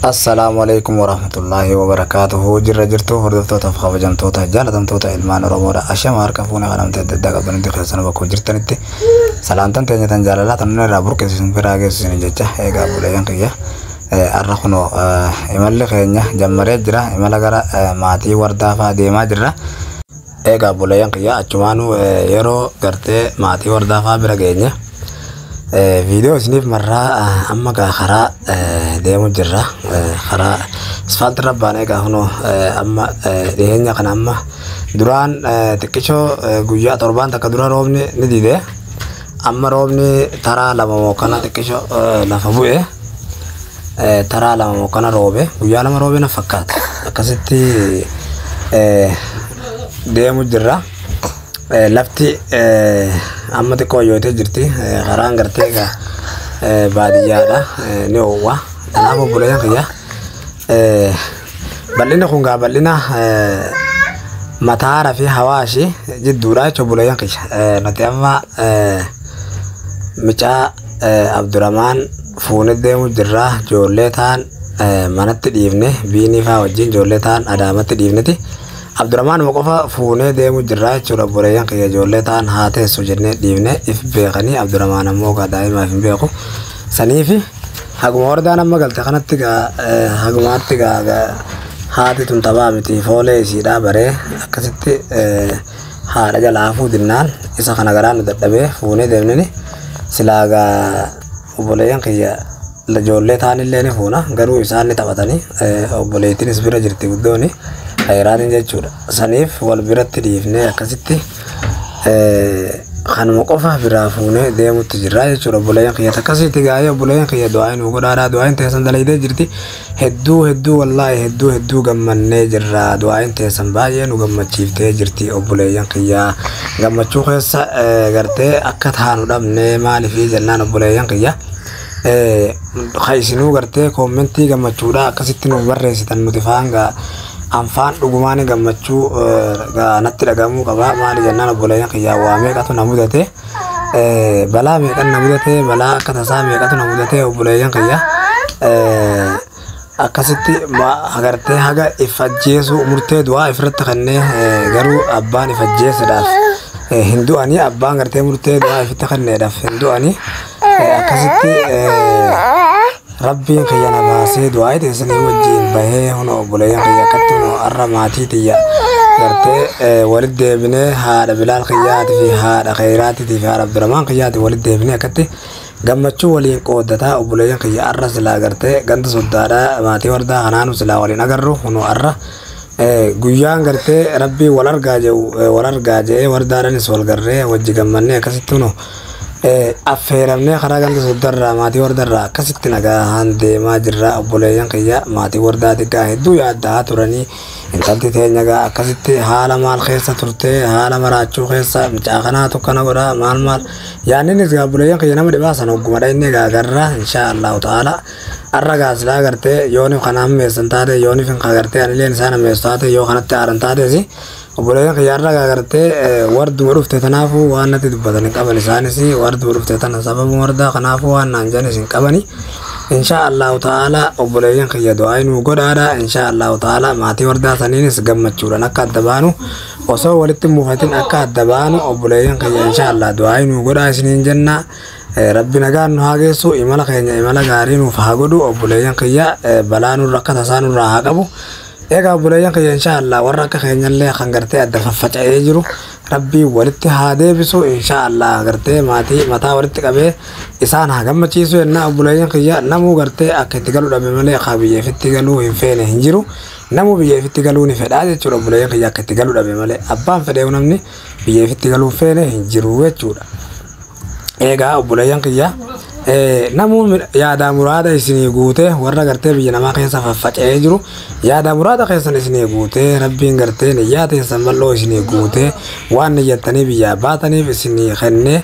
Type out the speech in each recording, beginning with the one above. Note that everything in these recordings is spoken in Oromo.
Assalamualaikum warahmatullahi wabarakatuh. Jirto hordofto tafkhaba jamtota jalatamtota ilmaan oromoda ashama harka fuuna kanamte daddaga banti khasana bako jirtanitti salantan tenyatan jalalatan nera burkesin firagesin jecha ega bulayan qiya arrakhno imalle khenya jammare jira imala gara maati warda fa deema jira ega bulayan qiya achumanu yero garte maati warda fa biragenya video snif marra amma ga khara deemu jirra khara asfalt rabbane ga hono amma dehenya kana amma duran tikkicho guyya torban takka dura robni nidide amma robni tara lama mo kana tikkicho lafa bu'e tara lama mo kana robe guyya lama robe na fakkat akkasitti deemu jirra lafti amma tikko yote jirti kharaan garte ga baadiyyaadha ni owa tanaafuu bulayan qiya ballina kunga ballina mataara fi hawaashi jidduudha jechuun bulayan qiya nuti amma micha Abdurrahman fuune deemu jirra ijoollee ta'an manatti dhiifne biinii faa wajjin ijoollee ta'an adaamatti dhiifneti Abdurrahman moqofa fuune deemu jirra jechuudha bulayan qiya ijoollee ta'an haa teessu jennee dhiifne if beekanii Abdurrahman ammoo daa'immaaf hin beeku saniifi haguma wardaan amma galte kanatti hagumaatti haati tun taphaa miti foolee isiidha baree akkasitti haadha jalaafuu dinnaan isa kana garaan nu dadhabee fuunee deemneni silaagaa obboleeyyan kiyya ijoollee ta'anillee ni fuuna garuu isaan ni taphatanii obboleettiinis bira jirti guddooni hayraatiin jechuudha saniif wal biratti dhiifnee akkasitti kanuma qofa biraa fuunee deemutti jirra jechuudha obboleeyyan kiyya akkasitti gaa'ee obboleeyyan kiyya du'aayin nu godhaadhaa du'aayin teessan dalaydee jirti hedduu wallaahi hedduu gammannee jirra du'aayin teessan baay'ee nu gammachiiftee jirti obboleeyyan kiyya gammachuu keessa gartee akka taanu dhabnee maaliifii jennaan obboleeyyan kiyya kaisinuu gartee koomentii gammachuudha akkasitti nu barreessitan nuti faanga anfaan dhugumaan gammachuu natti dhagamuu qaba maali jennaan obboleeyyan kiyya waa meeqatu na mudate balaa meeqan na mudate balaa akka tasaa meeqatu na mudate obboleeyyan kiyya akkasitti agartee haga ifajjeesu murtee du'aa ifirratti kannee garuu abbaan ifajjeesuudhaaf hindu'anii abbaan gartee murtee du'aa ifitti kanneedhaaf hindu'anii akkasitti rabbiin kiyya na baasee du'aa teessanii wajjiin bahee hono obboleeyyan kiyya akkatti hono arra maatii tiyya gartee walitti deebinee haadha Bilaal kiyyaati fi haadha Khayraatiitii fi haadha Abdurrahmaan kiyyaati walitti deebinee akkatti gammachuu waliin qooddataa obboleeyyan kiyya arra silaa gartee ganda soddaadha maatii wardaa kanaanu silaa waliin agarru hono arra guyyaan gartee rabbii wal argaa jedhee wardaadhanis wal garree wajji gammannee akkasitti hono affeeramnee karaa ganda soddarraa maatii wardarraa akkasitti nagaan deemaa jirra obboleeyyan kiyya maatii wardaati gaa hedduu yaaddaa turanii intalti teenya gaa akkasitti haala maal keessa turtee haala maraachuu keessa micaa kanaatu kana godha maal yaanninis gaa obboleeyyan kiyya nama dhibaasan oggumadha inni gaa garra inshaa Allahu ta'ala arra gaasilaa gartee yoonif kana hammeessan taate yoonif hin gartee anileen isaan hammeessu taate yoo kanatti aaran taateesi obboleeyyan kiyya arra gaa gartee warduma dhufte tanaafuu waan natti dubbatanii qaban isaanis warduma dhufte tana sababu wardaa kanaafuu waan naan janis hin qabani inshaa Allahu ta'ala obboleeyyan kiyya du'aa nu godhaadha inshaa Allahu ta'ala maatii wardaa saniinis gammachuudhaan akka adda baanu osoo walitti muufatin akka adda baanu obboleeyyan kiyya inshaa Allah du'aa nu godhaa isiniin jenna rabbi nagaan nu haa geessu imala keenya imala gaarii nuuf haa godhu obboleeyyan kiyya balaa nurra akka tasaa nurraa haa qabu egaa obboleeyyan kiyya inshaa Allah warra akka keenyallee kan gartee adda faffaca'ee jiru rabbii walitti haa deebisu inshaa Allah gartee maatii mataa walitti qabee isaan haa gammachiisu yennaa obboleeyyan kiyya namuu gartee akka itti galuu dhabe malee akka biyyeefitti galuu hin feene hin jiru namuu biyyeefitti galuu ni fedhaa jechuudha obboleeyyan kiyya akka itti galuu dhabe malee abbaan fedhee namni biyyeefitti galuu feene hin jiru jechuudha egaa obboleeyyan kiyya namuu yaada muraada isinii guute warra gartee biyya namaa keessa faffaca'ee jiru yaada muraada keessan isinii guute rabbiin gartee niyyaa teessan bal'oo isinii guute waan niyyattanii biyyaa baataniif isinii kenne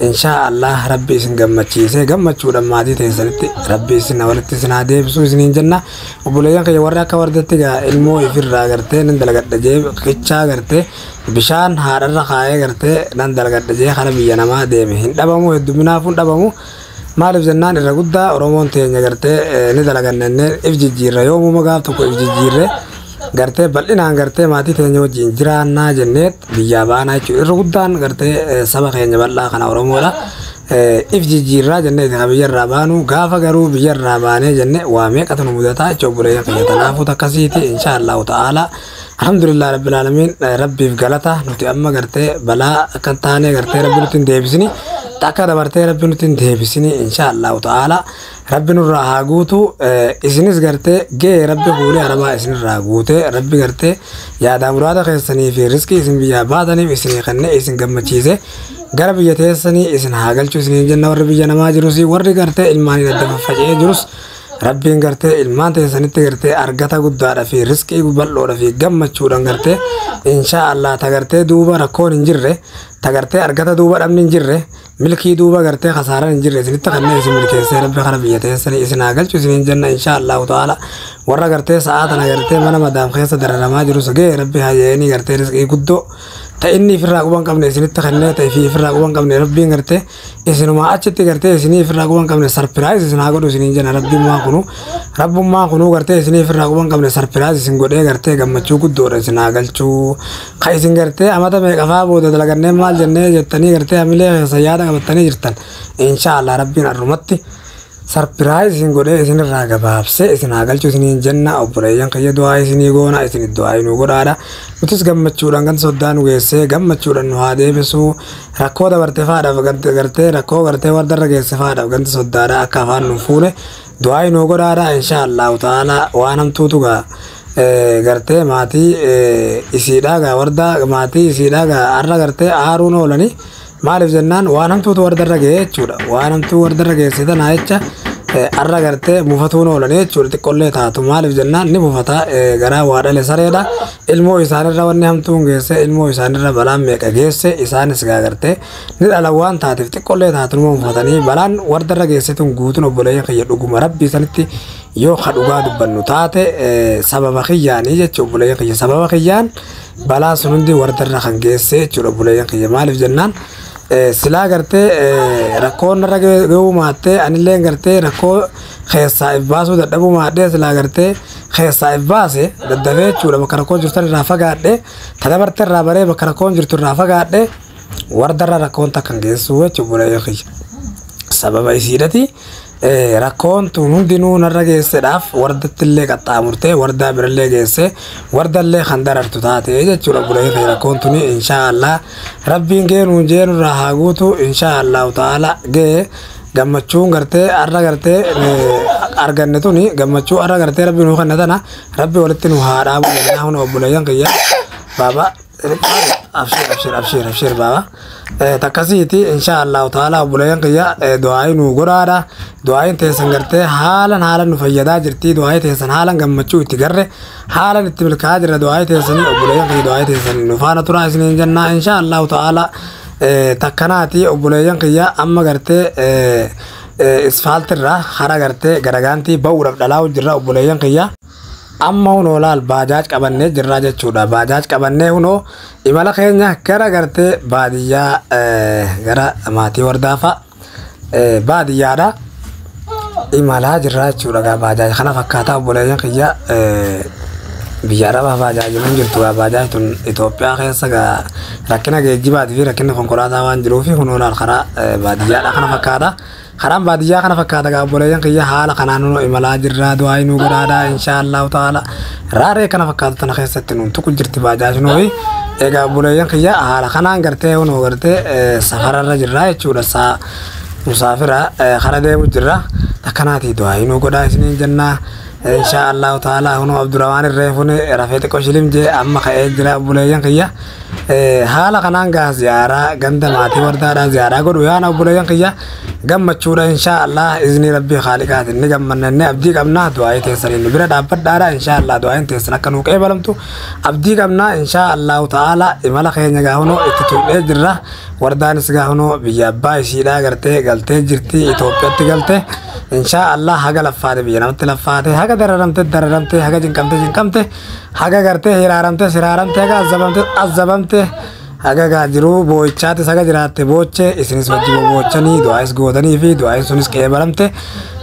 inshaa Allah rabbi isin gammachiisee gammachuudhaan maatii teessanitti rabbi isin walitti isin haa deebisu isiniin jenna obboleeyyan kiyya warra akka wardatti gaa ilmoo ifirraa gartee nan dalagadha jee qichaa gartee bishaan haadharra kaayee gartee nan dalagadha jee kana biyya namaa deeme hin dhabamu hedduminaaf hin dhabamu maaliif jennaan irra guddaa Oromoon teenya gartee ni dalagannee if jijjiirra yoomuu magaaf tokko if jijjiirre gartee bal'inaan gartee maatii teenya wajjin jiraannaa jenneet biyyaa baanaa jechuudha. Irra guddaan gartee saba keenya bal'aa kana Oromoodha. If jijjiirraa jennee itti biyyarraa baanu gaafa garuu biyyarraa baanee jenne waa meeqatu nu mudataa jechuudha buleeyyan keenya. Kanaafuu akkasiiti inshaallahu ta'ala. Alhamdulillah rabbil alamin rabbiif galata nuti amma gartee balaa akka taanee gartee rabbi nuti deebisini takka dabartee rabbi nuti deebisini inshaallahu ta'ala. Rabbi nurraa haa guutu isinis gartee gee rabbi fuulee arabaa isinirraa guute rabbi gartee yaada muraada keessanii fi riskii isin biyyaa baataniif isinii kennee isin gammachiise gara biyya teessanii isin haa galchu isin jenna warri biyya namaa jirus warri gartee ilmaanii adda faffacee jirus rabbiin gartee ilmaan teessanitti gartee argata guddaadha fi riskii bal'oodha fi gammachuudhaan gartee inshaallah tagartee duuba rakkoon hin jirre tagartee argata duuba dhabni hin jirre milkii duuba gartee khasaaran hin jirre isinitti kanneen isin milkeessee rabbi kana biyya teessanii isin haa galchu isin jenna inshaallahu ta'ala. Warra gartee sa'aatan gartee mana madaam keessa dararamaa jiru sagee rabbi hayyeeni gartee riskii guddoo ta'inni firraa quban qabne isinitti kannee ta'e fi firraa quban qabne rabbiin gartee isinuma achitti gartee isinii firraa quban qabne sarpiraayis isin haa godhu isin jenna rabbummaan kunu gartee isinii firraa quban qabne sarpiraayis isin godhee gartee gammachuu guddoodha isin haa galchuu ka isin gartee amata meeqafaa booda dalagannee maal jennee jettanii gartee hamilee keessa yaada qabattanii jirtan inshaallah rabbiin arrumatti sarpiraayis isin godhee isinirraa gabaabsee isin haa galchu isin jenna obboleeyyan kiyya du'aa isinii goona isin du'aa nu godhaadha. Nutis gammachuudhaan kan soddaan nu geessee gammachuudhaan nu haa deebisu rakkoo dabartee faadhaaf gartee rakkoo gartee wardarra geesse faadhaaf ganti soddaadha akka afaan nu fuune du'aa nu godhaadha inshaallahu ta'ala. Waan hamtuutu gaa gartee maatii isiidhaa wardaa maatii isiidhaa arra gartee aaruun oolanii maaliif jennaan waan hamtuutu wardarra ga'ee jechuudha. Waan hamtuu wardarra geesse tanaa jecha arra gartee mufatuun oolanii jechuudha xiqqollee taatu maaliif jennaan ni mufata garaa waa dhale sareedha ilmoo isaanirra wanni hamtuun geesse ilmoo isaanirra balaan meeqa geesse isaanis gaa gartee ni dhala waan taateef xiqqollee taatu numa mufatanii balaan wardarra geessetuun guutuun obboleeyyan kiyya dhuguma rabbii sanitti yoo ka dhugaa dubbannu taate sababa kiyyaanii jechuudha obboleeyyan kiyya sababa kiyyaan balaa sun hundi wardarra kan geesse jechuudha obboleeyyan kiyya maaliif jennaan silaa gartee rakkoon narra ga'uu maattee anillee gartee rakkoo keessaa if baasuu dadhabuu maaddee silaa gartee keessaa if baase daddafee jechuudha bakka rakkoon jirtan irraa fagaadhe tadabartee irraa baree bakka rakkoon jirtu irraa fagaadhe wardarra rakkoon takkan geessu jechuudha obboleeyyan kiyya sababa isiidhati. Rakkoon tun hundinuu narra geessedhaaf wardattillee qaxxaamurtee wardaa birallee geesse wardallee kan darartu taate jechuudha obboleeyyan kiyya rakkoon tuni inshaallah rabbiin geenuun jeenurraa haa guutu inshaallahu ta'ala gee gammachuun gartee arra gartee arganne tuni gammachuu arra gartee rabbi nuu kenna tana rabbi walitti nu haa dhaabu jennaa hunda obboleeyyan kiyya baaba abshir baaba takkasiiti inshaallahu ta'ala obboleeyyan kiyya du'aayi nu godhaadha. Du'aayin teessan gartee haalan nu fayyadaa jirti du'aayi teessan haalan gammachuu itti garre haalan itti milkaa'aa jirra du'aayi teessanii obboleeyyan kiyya du'aayi teessanii nu faana turaa isiniin jennaa inshaallahu ta'ala. Takkanaati obboleeyyan kiyya amma gartee isfaaltirraa hara gartee garagaantii ba'uudhaaf dhalaa'u jirra obboleeyyan kiyya. Amma hunoo laal baajaaj qabannee jirraa jechuudha. Baajaaj qabannee hunoo imala keenya gara gartee baadiyyaa gara maatii wardaafa baadiyyaadha imalaa jirraa jechuudha. Baajaaj kana fakkaataa obboleeyyan kiyya biyya arabaa baajaajiin jirtu. Baajaaj tun Itoophiyaa keessa rakkina geejjibaatii fi rakkina konkolaataa waan jiruufi hunoo laal karaa baadiyyaadha kana fakkaata. Karaan baadiyyaa kana fakkaata obboleeyyan kiyya haala kanaan nu imalaa jirraa du'aayi nu godhaadha inshaallahu ta'ala. Raaree kana fakkaatu tana keessatti nuun tuqu jirti baajaaj nuyi egaa obboleeyyan kiyya haala kanaan gartee hunoo gartee safararra jirraa jechuudha. Musaafira kara deemu jirra takkanaati du'aayi nu godhaa isiniin jennaa inshaallahu ta'ala. Hunoo Abdurrahmaan irreefune rafee xiqqoo shilim jee amma ka'ee jira obboleeyyan kiyya haala kanaan gaa ziyaaraa ganda maatii wardaadhaa ziyaaraa godhu yaana obboleeyyan kiyya gammachuudha inshaallah izni rabbii khaaliqaatiin ni gammannee abdii qabnaa du'aayi teessanii nu bira dhaabbadhaadha inshaallah du'aayin teessan akka nuu qeebalamtu abdii qabnaa inshaallahu ta'ala. Imala keenya gaa hunoo itti tuudhee jirra wardaanis gaa hunoo biyya abbaa isiidhaa gartee galtee jirti Itoophiyaatti galte inshaallah haga laffaate biyya namatti laffaate haga dararamte haga jinqamte haga gartee hiraaramte haga azzabamte haga gajiru boichaate saga jiraate boche isinis wajjibo bochanii du'aayis gootanii fi du'aayin sunis qeebalamte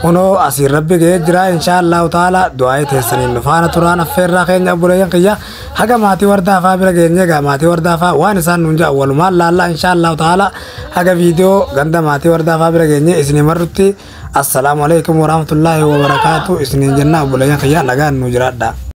uno asii rabbi ga'ee jira inshaallahu taala du'aayi teessaniin nufaana turaan affeerraa keenya buleeyyan kiyya haga maatii wardaafaa bira geenye gaa maatii wardaafaa waan isaan nuun ja'a walumaan laallaa inshaallahu taala haga viidiyoo ganda maatii wardaafaa bira geenye isinii marrutti assalamu alaikum warahmatullahi wabarakatuh isiniin jenna buleeyyan kiyya nagaan nu jiraadha.